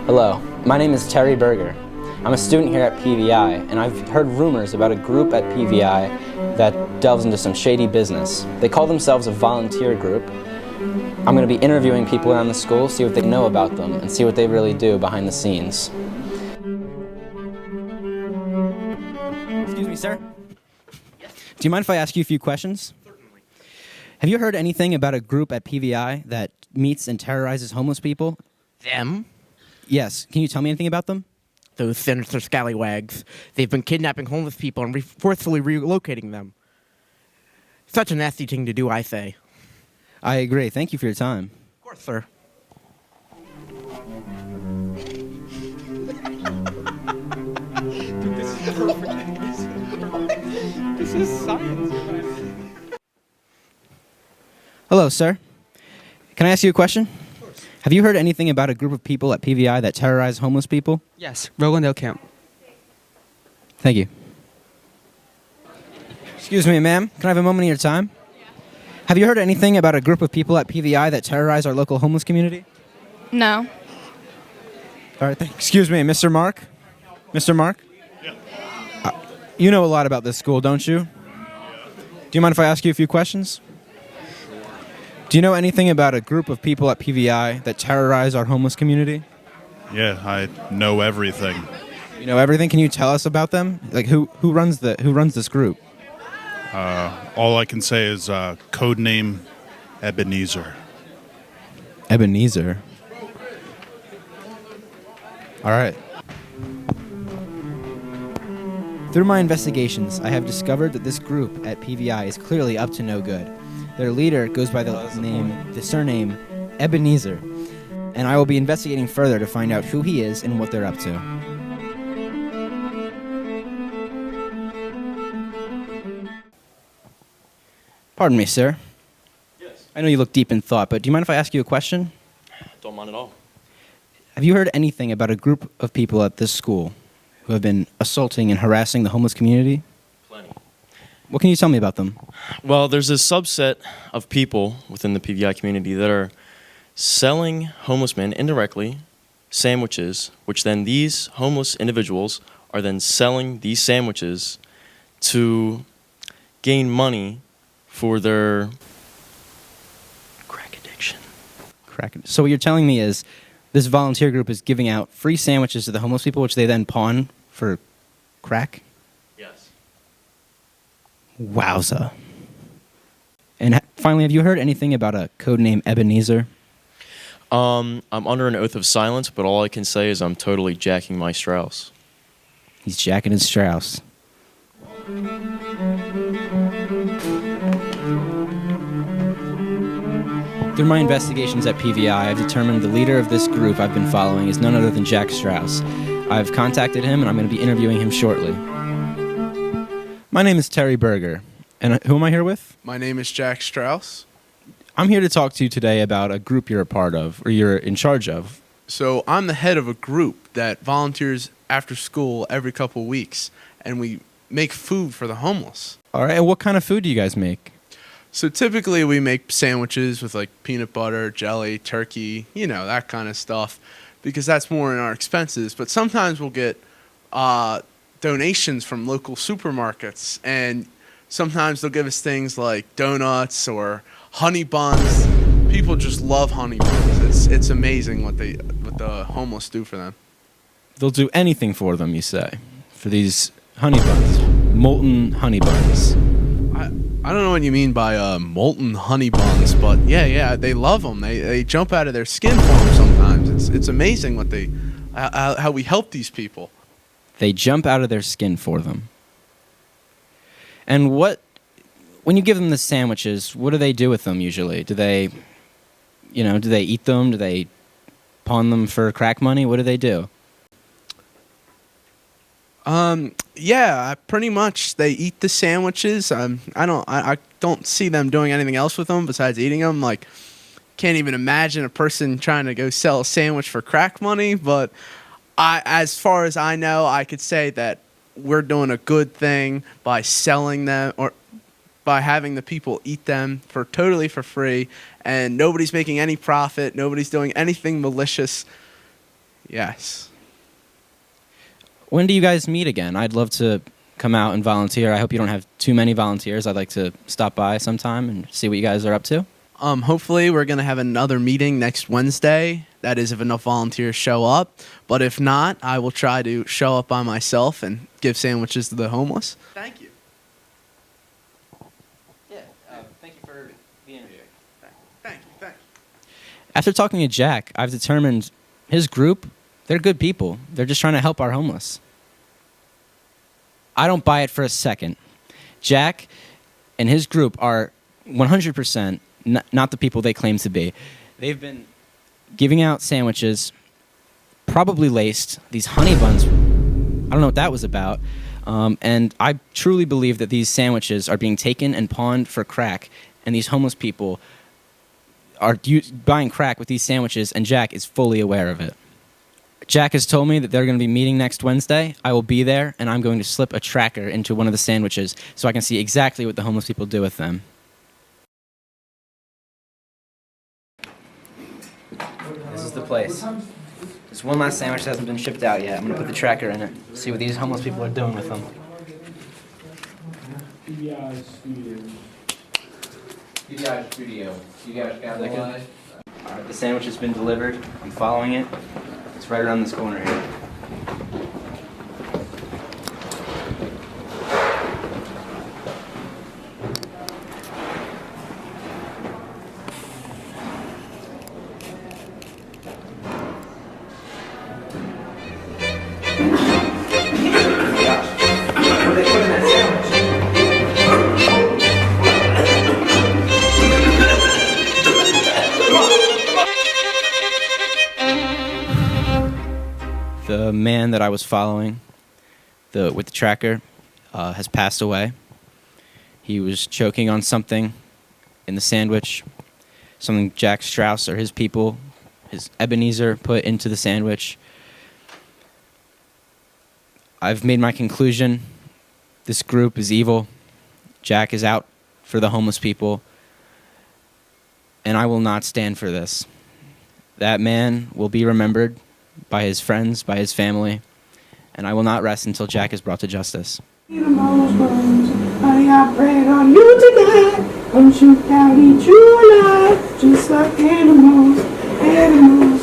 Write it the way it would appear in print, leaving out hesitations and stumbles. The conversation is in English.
Hello, my name is Terry Berger. I'm a student here at PVI, and I've heard rumors about a group at PVI that delves into some shady business. They call themselves a volunteer group. I'm going to be interviewing people around the school, see what they know about them, and see what they really do behind the scenes. Excuse me, sir? Yes? Do you mind if I ask you a few questions? Certainly. Have you heard anything about a group at PVI that meets and terrorizes homeless people? Them? Yes. Can you tell me anything about them? Those sinister scallywags. They've been kidnapping homeless people and forcefully relocating them. Such a nasty thing to do, I say. I agree. Thank you for your time. Of course, sir. Dude, this is perfect. This is science. Hello, sir. Can I ask you a question? Of course. Have you heard anything about a group of people at PVI that terrorize homeless people? Yes, Rolandale Camp. Thank you. Excuse me, ma'am. Can I have a moment of your time? Yeah. Have you heard anything about a group of people at PVI that terrorize our local homeless community? No. All right, excuse me, Mr. Mark? Mr. Mark? Yeah. You know a lot about this school, don't you? Do you mind if I ask you a few questions? Do you know anything about a group of people at PVI that terrorize our homeless community? Yeah, I know everything. You know everything? Can you tell us about them? Like who runs this group? All I can say is code name Ebenezer. Ebenezer. All right. Through my investigations, I have discovered that this group at PVI is clearly up to no good. Their leader goes by the surname Ebenezer, and I will be investigating further to find out who he is and what they're up to. Pardon me, sir. Yes. I know you look deep in thought, but do you mind if I ask you a question? Don't mind at all. Have you heard anything about a group of people at this school who have been assaulting and harassing the homeless community? Plenty. What can you tell me about them? Well, there's a subset of people within the PVI community that are selling homeless men indirectly sandwiches, which then these homeless individuals are then selling these sandwiches to gain money for their crack addiction. So what you're telling me is this volunteer group is giving out free sandwiches to the homeless people, which they then pawn for crack? Yes. Wowza. And finally, have you heard anything about a code name Ebenezer? I'm under an oath of silence, but all I can say is I'm totally jacking my Strauss. He's jacking his Strauss. Through my investigations at PVI, I've determined the leader of this group I've been following is none other than Jack Strauss. I've contacted him, and I'm going to be interviewing him shortly. My name is Terry Berger, and who am I here with? My name is Jack Strauss. I'm here to talk to you today about a group you're a part of, or you're in charge of. So I'm the head of a group that volunteers after school every couple weeks, and we make food for the homeless. All right, and what kind of food do you guys make? So typically we make sandwiches with like peanut butter, jelly, turkey, that kind of stuff, because that's more in our expenses. But sometimes we'll get donations from local supermarkets, and sometimes they'll give us things like donuts or honey buns. People just love honey buns. It's amazing what the homeless do for them. They'll do anything for them, you say, for these honey buns, molten honey buns. I don't know what you mean by molten honey buns, but yeah, they love them. They jump out of their skin for them sometimes. It's amazing what how we help these people. They jump out of their skin for them. And when you give them the sandwiches, what do they do with them usually? Do they eat them? Do they pawn them for crack money? What do they do? Yeah, pretty much they eat the sandwiches. I don't see them doing anything else with them besides eating them. Like, can't even imagine a person trying to go sell a sandwich for crack money. But as far as I know, I could say that we're doing a good thing by selling them or by having the people eat them totally for free, and nobody's making any profit. Nobody's doing anything malicious. Yes. When do you guys meet again? I'd love to come out and volunteer. I hope you don't have too many volunteers. I'd like to stop by sometime and see what you guys are up to. Hopefully we're going to have another meeting next Wednesday. That is if enough volunteers show up. But if not, I will try to show up by myself and give sandwiches to the homeless. Thank you. Yeah, thank you for the interview. Thank you. After talking to Jack, I've determined his group, they're good people. They're just trying to help our homeless. I don't buy it for a second. Jack and his group are 100% not the people they claim to be. They've been giving out sandwiches, probably laced, these honey buns. I don't know what that was about. And I truly believe that these sandwiches are being taken and pawned for crack, and these homeless people are buying crack with these sandwiches, and Jack is fully aware of it. Jack has told me that they're going to be meeting next Wednesday. I will be there, and I'm going to slip a tracker into one of the sandwiches so I can see exactly what the homeless people do with them. This is the place. There's one last sandwich that hasn't been shipped out yet. I'm going to put the tracker in it, see what these homeless people are doing with them. PBI Studio. You guys got that good? All right, the sandwich has been delivered. I'm following it. It's right around this corner here. The man that I was following with the tracker has passed away. He was choking on something in the sandwich, something Jack Strauss or his people, his Ebenezer, put into the sandwich. I've made my conclusion. This group is evil. Jack is out for the homeless people, and I will not stand for this. That man will be remembered by his friends, by his family, and I will not rest until Jack is brought to justice. I got bread on you tonight. Don't you eat you alive, just like animals, animals.